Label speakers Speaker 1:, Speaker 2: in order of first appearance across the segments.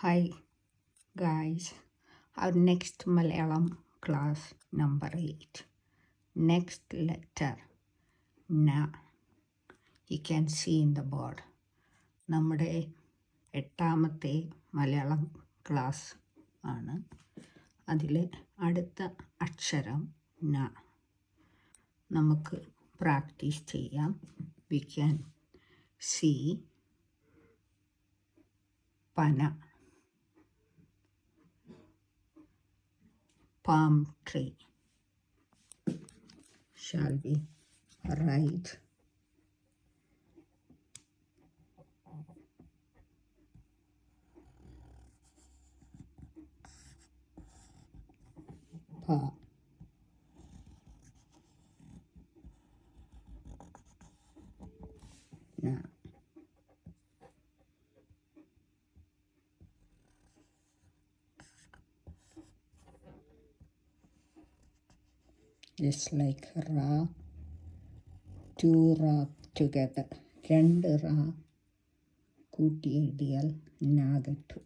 Speaker 1: Hi guys, our next Malayalam class number 8. Next letter Na. You can see in the board. നമ്മുടെ 8ാമത്തെ Malayalam class ആണ്. അതിൽ അടുത്ത അക്ഷരം ന. നമുക്ക് പ്രാക്ടീസ് ചെയ്യാം. We can see പന, palm tree. Shall we write pa, na. Just like ra, two ra together. രണ്ട് ra കൂട്ടി എഴുതിയാൽ na കിട്ടും.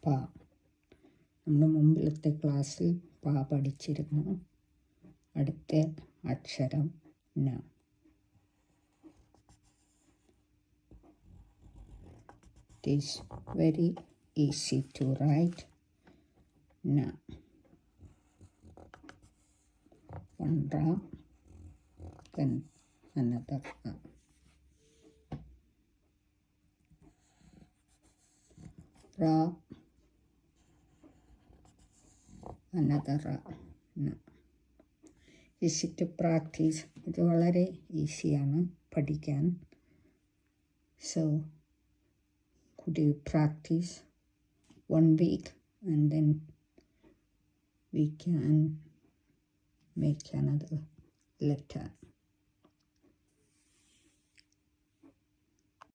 Speaker 1: പ. നമ്മൾ മുമ്പിലത്തെ ക്ലാസ്സിൽ പ പഠിച്ചിരുന്നു. അടുത്ത അക്ഷരം ന. It is very easy to write na. One ra, then another ra. Ra, another ra, na. Easy to practice. ഇത് വളരെ ഈസിയാണ് പഠിക്കാൻ. So could you practice 1 week and then we can make another letter.